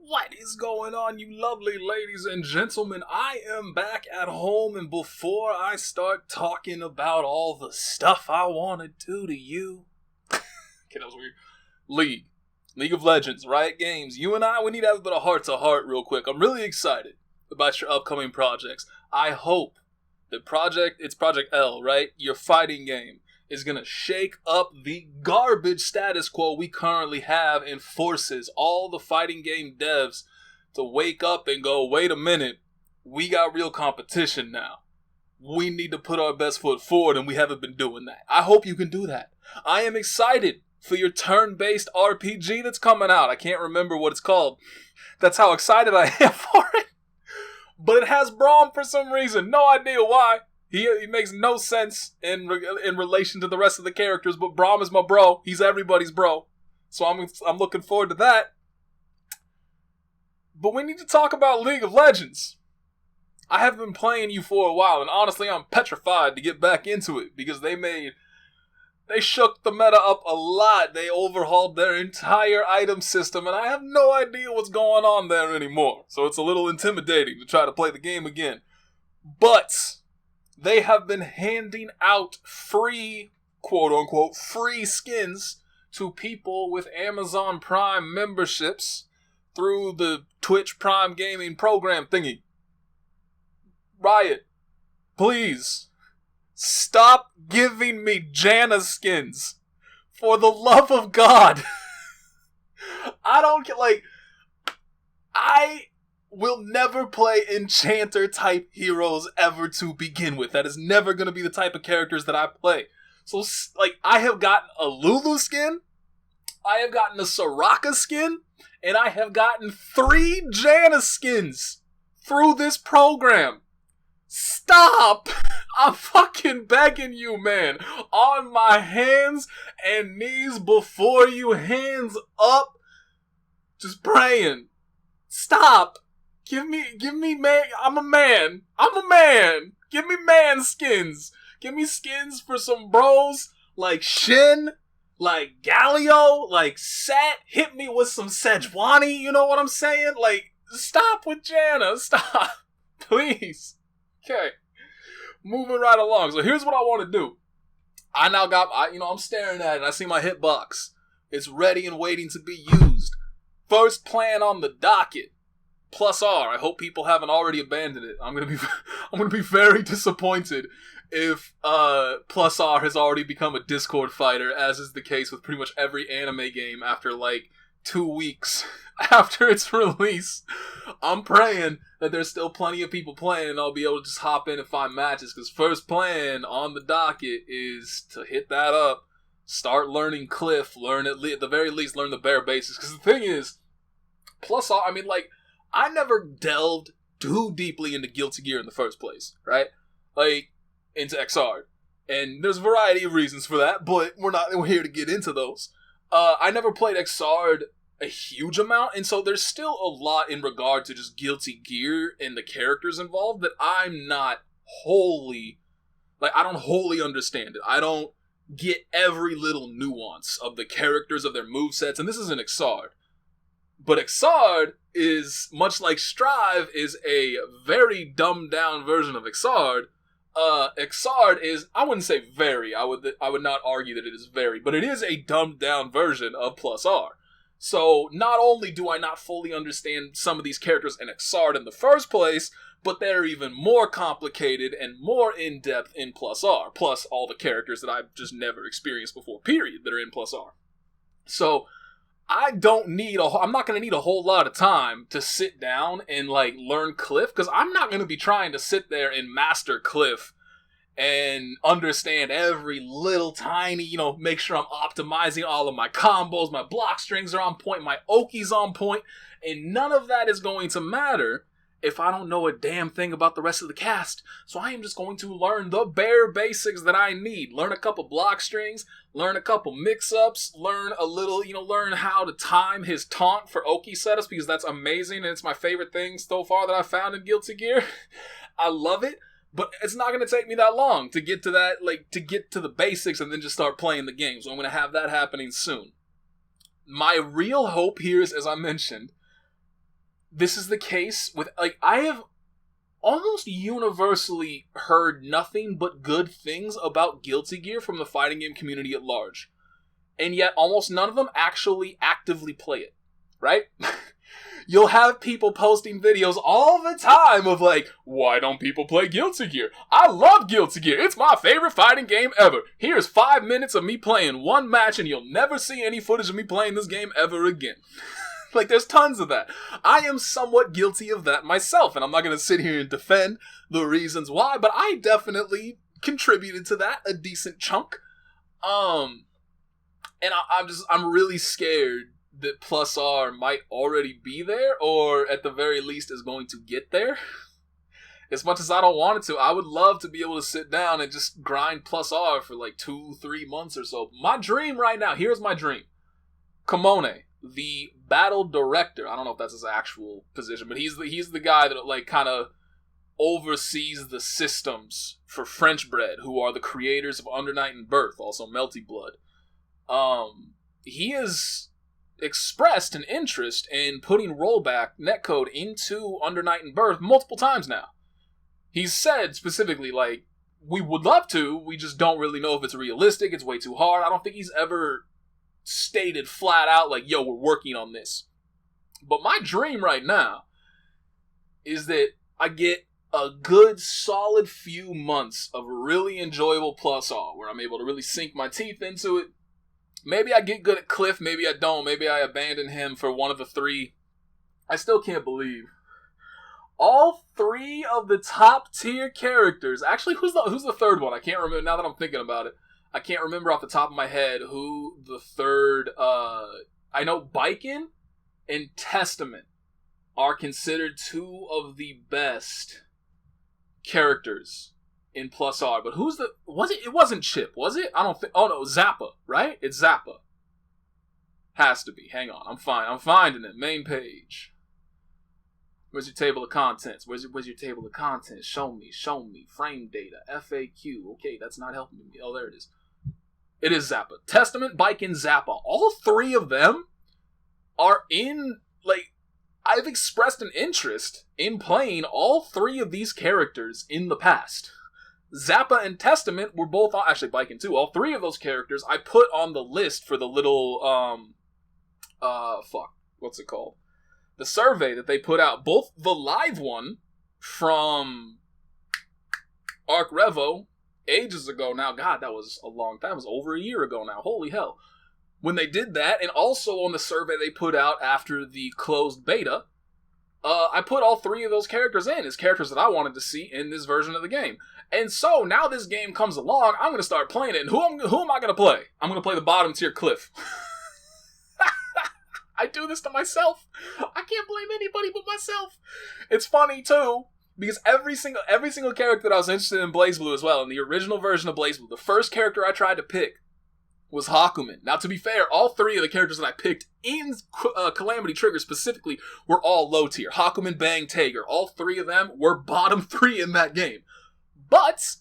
What is going on, you lovely ladies and gentlemen? I am back at home, and before I start talking about all the stuff I want to do to you... Okay, that was weird. League of Legends, Riot Games. You and I, we need to have a bit of heart-to-heart real quick. I'm really excited about your upcoming projects. I hope that it's Project L, right? Your fighting game is going to shake up the garbage status quo we currently have and forces all the fighting game devs to wake up and go, wait a minute, we got real competition now. We need to put our best foot forward, and we haven't been doing that. I hope you can do that. I am excited for your turn-based RPG that's coming out. I can't remember what it's called. That's how excited I am for it. But it has Braum for some reason. No idea why. He makes no sense in relation to the rest of the characters, but Braum is my bro. He's everybody's bro. So I'm looking forward to that. But we need to talk about League of Legends. I have been playing you for a while, and honestly, I'm petrified to get back into it because they shook the meta up a lot. They overhauled their entire item system, and I have no idea what's going on there anymore. So it's a little intimidating to try to play the game again. But they have been handing out free, quote-unquote, free skins to people with Amazon Prime memberships through the Twitch Prime Gaming program thingy. Riot, please, stop giving me Janna skins. For the love of God. I will never play enchanter-type heroes ever to begin with. That is never going to be the type of characters that I play. So, I have gotten a Lulu skin, I have gotten a Soraka skin, and I have gotten 3 Janna skins through this program. Stop! I'm fucking begging you, man. On my hands and knees before you, hands up, just praying. Stop! Give me man, I'm a man. Give me man skins. Give me skins for some bros like Shin, like Galio, like Set. Hit me with some Sejuani, you know what I'm saying? Stop with Janna, stop. Please. Okay. Moving right along. So here's what I want to do. I now got, I'm staring at it and I see my hitbox. It's ready and waiting to be used. First plan on the docket. +R. I hope people haven't already abandoned it. I'm gonna be very disappointed if +R has already become a Discord fighter, as is the case with pretty much every anime game after 2 weeks after its release. I'm praying that there's still plenty of people playing and I'll be able to just hop in and find matches, because first plan on the docket is to hit that up, start learning Cliff, at the very least learn the bare basics, because the thing is, +R, I never delved too deeply into Guilty Gear in the first place, right? Into XR. And there's a variety of reasons for that, but we're here to get into those. I never played XR a huge amount, and so there's still a lot in regard to just Guilty Gear and the characters involved that I'm not wholly, I don't wholly understand it. I don't get every little nuance of the characters, of their movesets, and this is an Xrd. But Xrd is, much like Strive, is a very dumbed down version of Xrd. Xrd is, I wouldn't say very, I would not argue that it is very, but it is a dumbed down version of +R. So, not only do I not fully understand some of these characters in Xrd in the first place, but they're even more complicated and more in-depth in +R, plus all the characters that I've just never experienced before, period, that are in +R. So, I'm not going to need a whole lot of time to sit down and, learn Cliff, because I'm not going to be trying to sit there and master Cliff and understand every little tiny, make sure I'm optimizing all of my combos, my block strings are on point, my Oki's on point, and none of that is going to matter if I don't know a damn thing about the rest of the cast. So I am just going to learn the bare basics that I need. Learn a couple block strings, learn a couple mix-ups, learn a little, learn how to time his taunt for Oki setups, because that's amazing, and it's my favorite thing so far that I found in Guilty Gear. I love it. But it's not going to take me that long to get to that, to get to the basics and then just start playing the game. So I'm going to have that happening soon. My real hope here is, as I mentioned, this is the case with, like, I have almost universally heard nothing but good things about Guilty Gear from the fighting game community at large. And yet almost none of them actually actively play it, right? You'll have people posting videos all the time of like, why don't people play Guilty Gear? I love Guilty Gear. It's my favorite fighting game ever. Here's 5 minutes of me playing one match and you'll never see any footage of me playing this game ever again. Like, there's tons of that. I am somewhat guilty of that myself, and I'm not going to sit here and defend the reasons why, but I definitely contributed to that a decent chunk. And I'm really scared that Plus R might already be there, or at the very least is going to get there. As much as I don't want it to, I would love to be able to sit down and just grind Plus R for like 2-3 months or so. My dream right now, here's my dream. Kamone, the battle director, I don't know if that's his actual position, but he's the guy that like kind of oversees the systems for French Bread, who are the creators of Under Night and Birth, also Melty Blood. He has expressed an interest in putting rollback netcode into Under Night and Birth multiple times now. He's said specifically, like, we would love to, we just don't really know if it's realistic, it's way too hard. I don't think he's ever stated flat out, like, yo, we're working on this. But my dream right now is that I get a good solid few months of really enjoyable Plus R, where I'm able to really sink my teeth into it. Maybe I get good at Cliff, maybe I don't, maybe I abandon him for one of the 3. I still can't believe all 3 of the top tier characters. Actually, who's the third one? I can't remember now that I'm thinking about it. I can't remember off the top of my head who the third, I know Baiken and Testament are considered 2 of the best characters in Plus R. But who's the, it wasn't Chip, was it? I don't think, oh no, Zappa, right? It's Zappa. Has to be, hang on, I'm finding it, main page. Where's your table of contents? Where's your table of contents? Show me, frame data, FAQ, okay, that's not helping me, oh there it is. It is Zappa. Testament, Baiken, Zappa. All 3 of them are in, like, I've expressed an interest in playing all 3 of these characters in the past. Zappa and Testament were both on, actually Baiken too, all 3 of those characters I put on the list for the little, what's it called? The survey that they put out. Both the live one from Arc Revo, ages ago now. God, that was a long time. That was over a year ago now. Holy hell. When they did that, and also on the survey they put out after the closed beta, I put all 3 of those characters in as characters that I wanted to see in this version of the game. And so, now this game comes along, I'm going to start playing it. And who am I going to play? I'm going to play the bottom tier Cliff. I do this to myself. I can't blame anybody but myself. It's funny, too, because every single character that I was interested in BlazBlue as well, in the original version of BlazBlue, the first character I tried to pick was Hakumen. Now, to be fair, all 3 of the characters that I picked in Calamity Trigger specifically were all low tier. Hakumen, Bang, Tager. All 3 of them were bottom 3 in that game. But,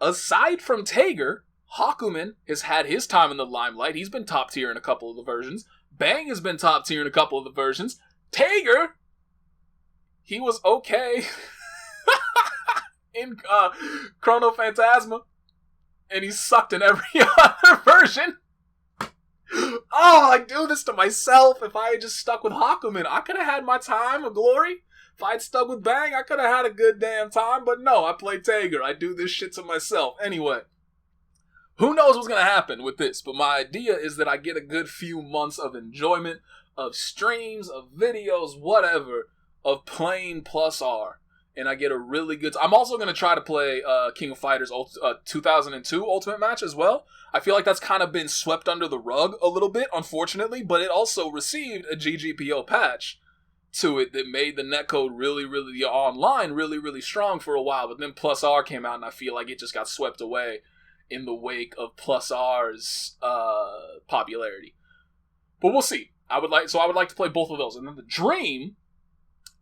aside from Tager, Hakumen has had his time in the limelight. He's been top tier in a couple of the versions. Bang has been top tier in a couple of the versions. Tager, he was okay in Chrono Phantasma, and he sucked in every other version. Oh, I do this to myself. If I had just stuck with Hakumen, I could have had my time of glory. If I'd stuck with Bang, I could have had a good damn time. But no, I play Tager. I do this shit to myself. Anyway, who knows what's going to happen with this? But my idea is that I get a good few months of enjoyment, of streams, of videos, whatever, of playing Plus R. And I get a really good... I'm also going to try to play King of Fighters 2002 Ultimate Match as well. I feel like that's kind of been swept under the rug a little bit, unfortunately, but it also received a GGPO patch to it that made the netcode really, really, online, really, really strong for a while. But then Plus R came out, and I feel like it just got swept away in the wake of Plus R's popularity. But we'll see. I would like to play both of those. And then the dream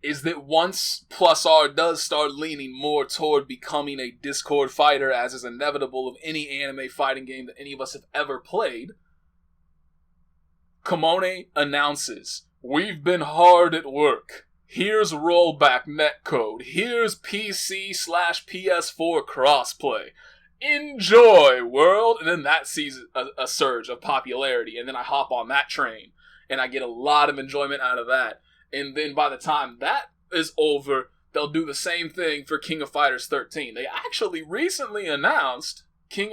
is that once Plus R does start leaning more toward becoming a Discord fighter, as is inevitable of any anime fighting game that any of us have ever played, Kamone announces, "We've been hard at work. Here's rollback netcode. Here's PC/PS4 crossplay. Enjoy, world! And then that sees a surge of popularity, and then I hop on that train, and I get a lot of enjoyment out of that. And then by the time that is over, they'll do the same thing for King of Fighters 13. They actually recently announced, they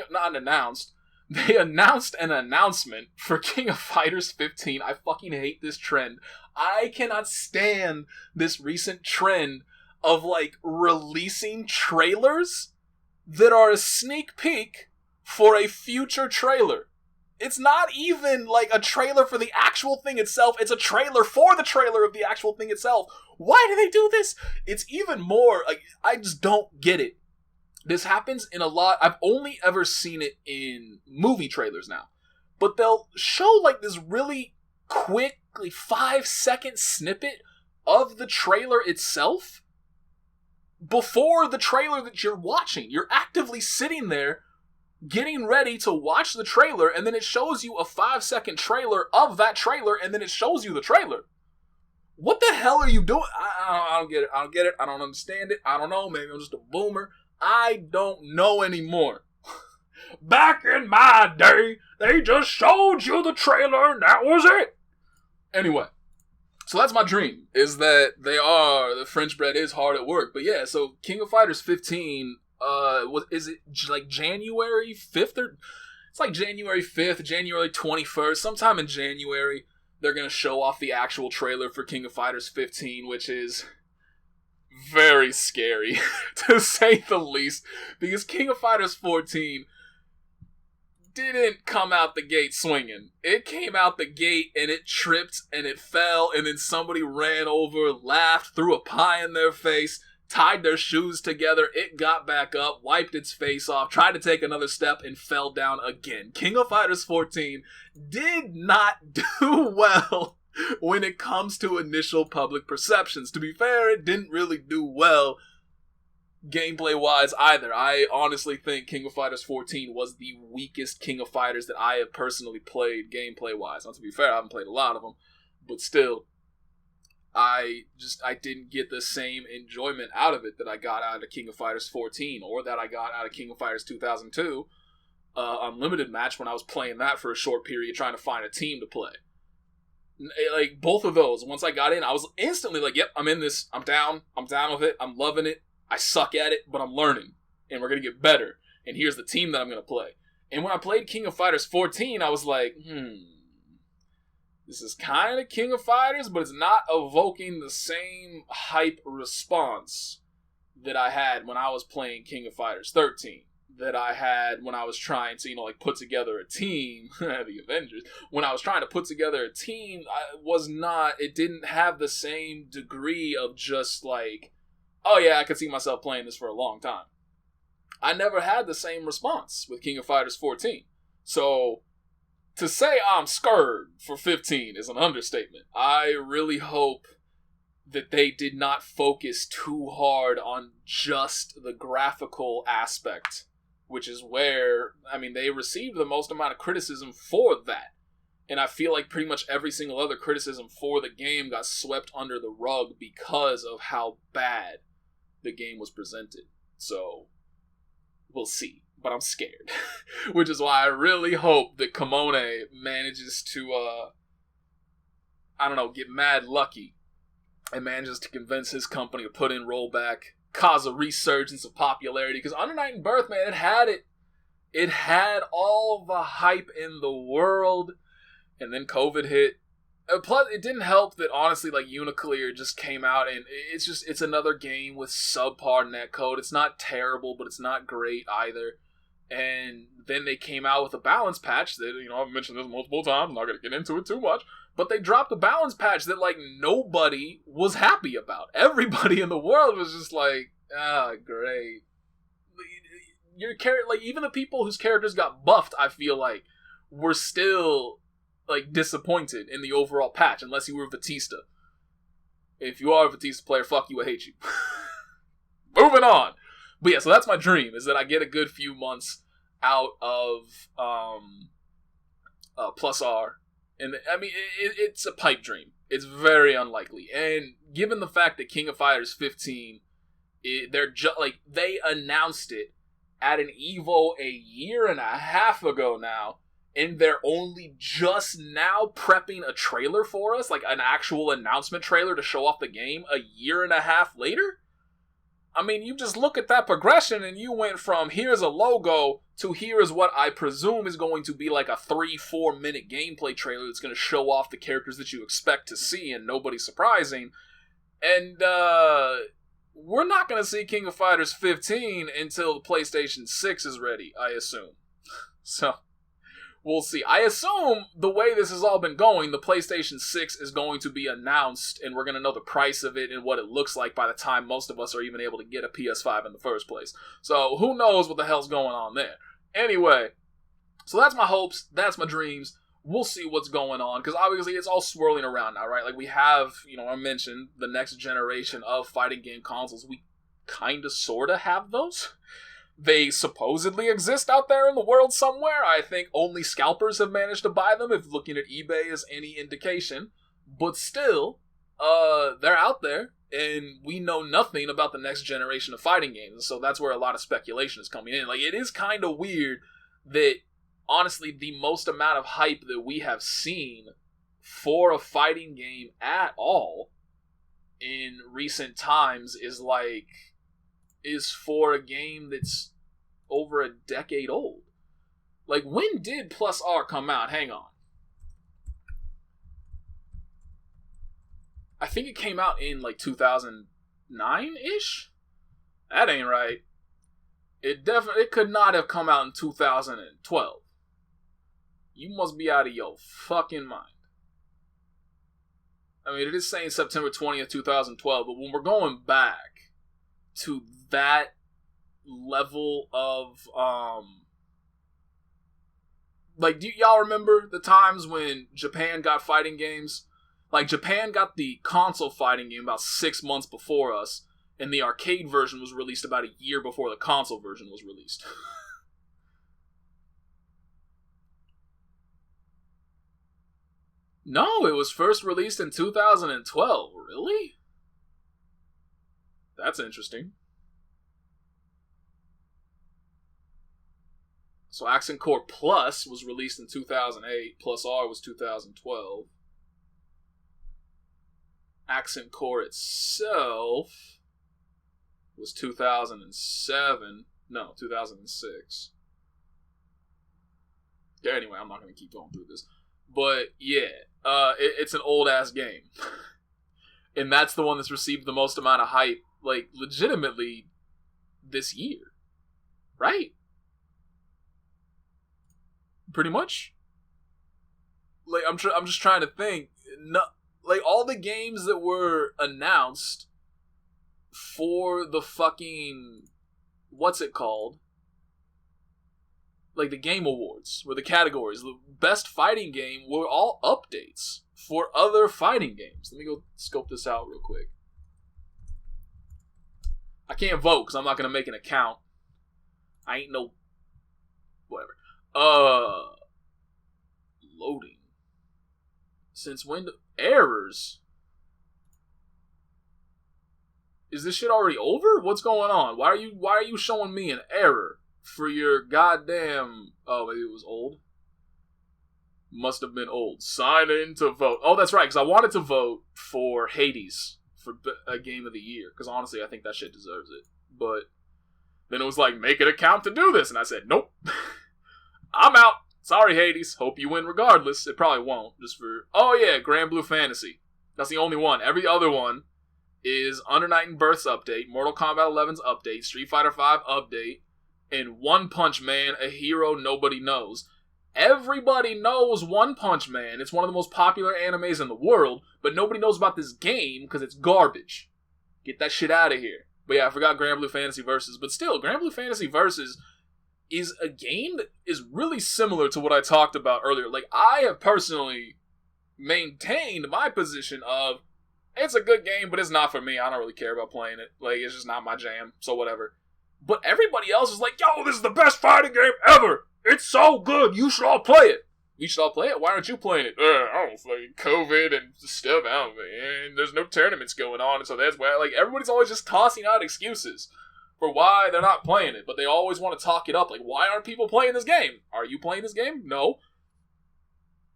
announced an announcement for King of Fighters 15. I fucking hate this trend. I cannot stand this recent trend of, like, releasing trailers that are a sneak peek for a future trailer. It's not even, like, a trailer for the actual thing itself. It's a trailer for the trailer of the actual thing itself. Why do they do this? It's even more, like, I just don't get it. This happens in a lot. I've only ever seen it in movie trailers now. But they'll show, like, this really quick, like, 5-second snippet of the trailer itself before the trailer that you're watching. You're actively sitting there getting ready to watch the trailer, and then it shows you a 5-second trailer of that trailer, and then it shows you the trailer. What the hell are you doing? I don't get it. I don't get it. I don't understand it. I don't know. Maybe I'm just a boomer. I don't know anymore. Back in my day, they just showed you the trailer and that was it. Anyway, so that's my dream, is that the French bread is hard at work. But yeah, so King of Fighters 15, is it like January 5th? It's like January 5th, January 21st, sometime in January, they're going to show off the actual trailer for King of Fighters 15, which is very scary, to say the least, because King of Fighters 14 didn't come out the gate swinging. It came out the gate and it tripped and it fell, and then somebody ran over, laughed, threw a pie in their face, tied their shoes together, it got back up, wiped its face off, tried to take another step, and fell down again. King of Fighters 14 did not do well when it comes to initial public perceptions. To be fair, it didn't really do well gameplay-wise either. I honestly think King of Fighters 14 was the weakest King of Fighters that I have personally played gameplay-wise. Now, to be fair, I haven't played a lot of them, but still, I didn't get the same enjoyment out of it that I got out of King of Fighters 14, or that I got out of King of Fighters 2002 Unlimited Match when I was playing that for a short period trying to find a team to play. Like, both of those, once I got in, I was instantly like, yep, I'm in this, I'm down with it, I'm loving it, I suck at it, but I'm learning, and we're going to get better, and here's the team that I'm going to play. And when I played King of Fighters 14, I was like, this is kind of King of Fighters, but it's not evoking the same hype response that I had when I was playing King of Fighters 13, that I had when I was trying to, like, put together a team, the Avengers, when I was trying to put together a team, it didn't have the same degree of just, like, oh yeah, I could see myself playing this for a long time. I never had the same response with King of Fighters 14. So, to say I'm scared for 15 is an understatement. I really hope that they did not focus too hard on just the graphical aspect, which is where, I mean, they received the most amount of criticism for that. And I feel like pretty much every single other criticism for the game got swept under the rug because of how bad the game was presented. So, we'll see. But I'm scared. Which is why I really hope that Kamone manages to, get mad lucky and manages to convince his company to put in rollback, cause a resurgence of popularity. Because Under Night and Birth, man, it had it. It had all the hype in the world. And then COVID hit. Plus, it didn't help that, honestly, like, UNICLR just came out, and it's another game with subpar netcode. It's not terrible, but it's not great either. And then they came out with a balance patch that, I've mentioned this multiple times, I'm not going to get into it too much, but they dropped a balance patch that, like, nobody was happy about. Everybody in the world was just like, great. Even the people whose characters got buffed, I feel like, were still, like, disappointed in the overall patch, unless you were Batista. If you are a Batista player, fuck you, I hate you. Moving on. But yeah, so that's my dream, is that I get a good few months out of +R. And I mean, it's a pipe dream. It's very unlikely. And given the fact that King of Fighters 15, they announced it at an Evo a year and a half ago now, and they're only just now prepping a trailer for us, like an actual announcement trailer to show off the game a year and a half later? I mean, you just look at that progression and you went from here's a logo to here is what I presume is going to be like a 3-4 minute gameplay trailer that's going to show off the characters that you expect to see and nobody surprising. And we're not going to see King of Fighters 15 until the PlayStation 6 is ready, I assume. So, we'll see. I assume the way this has all been going, the PlayStation 6 is going to be announced, and we're going to know the price of it and what it looks like by the time most of us are even able to get a PS5 in the first place. So, who knows what the hell's going on there. Anyway, so that's my hopes, that's my dreams. We'll see what's going on, because obviously it's all swirling around now, right? Like, we have, I mentioned the next generation of fighting game consoles. We kind of, sort of have those. They supposedly exist out there in the world somewhere. I think only scalpers have managed to buy them, if looking at eBay is any indication. But still, they're out there, and we know nothing about the next generation of fighting games. So that's where a lot of speculation is coming in. Like, it is kind of weird that, honestly, the most amount of hype that we have seen for a fighting game at all in recent times is for a game that's over a decade old. Like, when did +R come out? Hang on. I think it came out in, 2009-ish? That ain't right. It could not have come out in 2012. You must be out of your fucking mind. I mean, it is saying September 20th, 2012, but when we're going back to that level of, do y'all remember the times when Japan got fighting games? Like, Japan got the console fighting game about 6 months before us, and the arcade version was released about a year before the console version was released. No, it was first released in 2012. Really? That's interesting. So Accent Core Plus was released in 2008. +R was 2012. Accent Core itself was 2007. No, 2006. Yeah, anyway, I'm not going to keep going through this. But, yeah, it's an old-ass game. And that's the one that's received the most amount of hype, legitimately, this year. Right? Pretty much? I'm just trying to think. No, all the games that were announced for the fucking... What's it called? The Game Awards, were the categories. The best fighting game were all updates for other fighting games. Let me go scope this out real quick. I can't vote because I'm not going to make an account. I ain't no... Whatever. Loading. Since when... Errors? Is this shit already over? What's going on? Why are you showing me an error? For your goddamn... Oh, maybe it was old? Must have been old. Sign in to vote. Oh, that's right, because I wanted to vote for Hades for a game of the year. Because honestly, I think that shit deserves it. But then it was make an account to do this. And I said, nope. I'm out. Sorry, Hades. Hope you win regardless. It probably won't. Just for... Oh, yeah, Grand Blue Fantasy. That's the only one. Every other one is Under Night and Birth's update, Mortal Kombat 11's update, Street Fighter V update, and One Punch Man, a hero nobody knows. Everybody knows One Punch Man. It's one of the most popular animes in the world, but nobody knows about this game because it's garbage. Get that shit out of here. But yeah, I forgot Grand Blue Fantasy Versus. But still, Grand Blue Fantasy Versus is a game that is really similar to what I talked about earlier. I have personally maintained my position of, it's a good game, but it's not for me. I don't really care about playing it. It's just not my jam, so whatever. But everybody else is yo, this is the best fighting game ever. It's so good. You should all play it. We should all play it. Why aren't you playing it? I don't fucking COVID and stuff. And there's no tournaments going on, so that's why. Like, everybody's always just tossing out excuses for why they're not playing it, but they always want to talk it up. Like, why aren't people playing this game? Are you playing this game? No.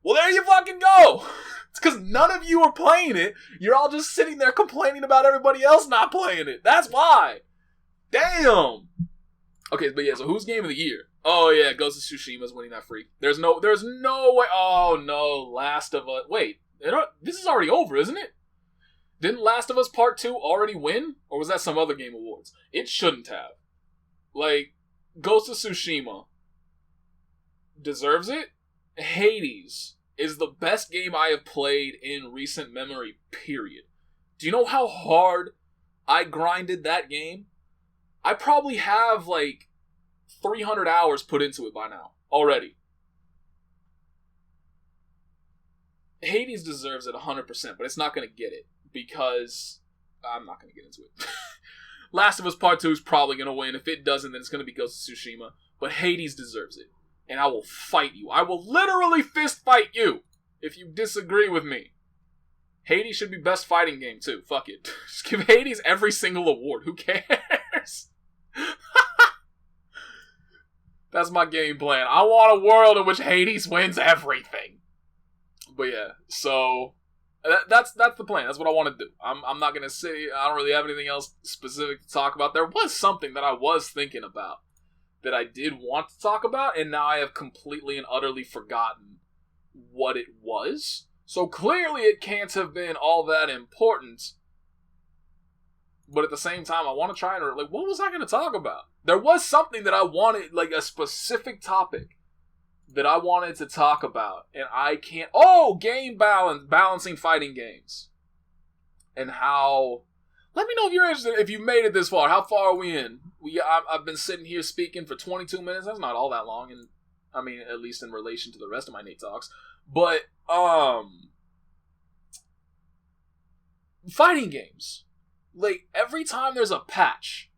Well, there you fucking go. It's because none of you are playing it. You're all just sitting there complaining about everybody else not playing it. That's why. Damn. Okay, but yeah, so who's game of the year? Oh yeah, Ghost of Tsushima's winning that freak. There's no way. Oh no, Last of Us. Wait, this is already over, isn't it? Didn't Last of Us Part 2 already win? Or was that some other Game Awards? It shouldn't have. Like, Ghost of Tsushima deserves it. Hades is the best game I have played in recent memory, period. Do you know how hard I grinded that game? I probably have, like, 300 hours put into it by now, already. Hades deserves it 100%, but it's not going to get it, because I'm not going to get into it. Last of Us Part 2 is probably going to win. If it doesn't, then it's going to be Ghost of Tsushima. But Hades deserves it. And I will fight you. I will literally fist fight you if you disagree with me. Hades should be best fighting game, too. Fuck it. Just give Hades every single award. Who cares? That's my game plan. I want a world in which Hades wins everything. But yeah, so that's the plan. That's what I want to do. I'm not going to say, I don't really have anything else specific to talk about. There was something that I was thinking about that I did want to talk about, and now I have completely and utterly forgotten what it was. So clearly it can't have been all that important. But at the same time, I want to try and, like, what was I going to talk about? There was something that I wanted, like, a specific topic that I wanted to talk about, and I can't. Oh, balancing fighting games. And how. Let me know if you're interested, if you've made it this far. How far are we in? I've been sitting here speaking for 22 minutes. That's not all that long, and I mean, at least in relation to the rest of my Nate Talks. But, fighting games. Like, every time there's a patch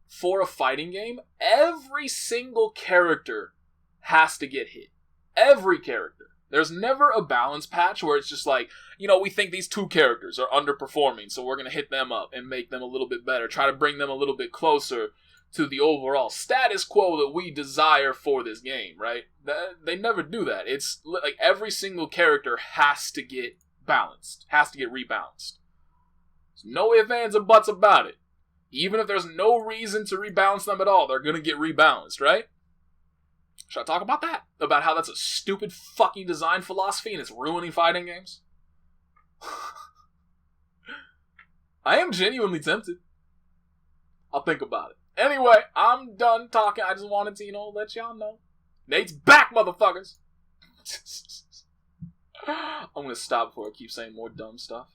for a fighting game, every single character has to get hit. Every character. There's never a balance patch where it's just like, we think these two characters are underperforming, so we're going to hit them up and make them a little bit better. Try to bring them a little bit closer to the overall status quo that we desire for this game, right? They never do that. It's like every single character has to get balanced, has to get rebalanced. There's no ifs, ands, or buts about it. Even if there's no reason to rebalance them at all, they're going to get rebalanced, right? Should I talk about that? About how that's a stupid fucking design philosophy and it's ruining fighting games? I am genuinely tempted. I'll think about it. Anyway, I'm done talking. I just wanted to, let y'all know. Nate's back, motherfuckers! I'm going to stop before I keep saying more dumb stuff.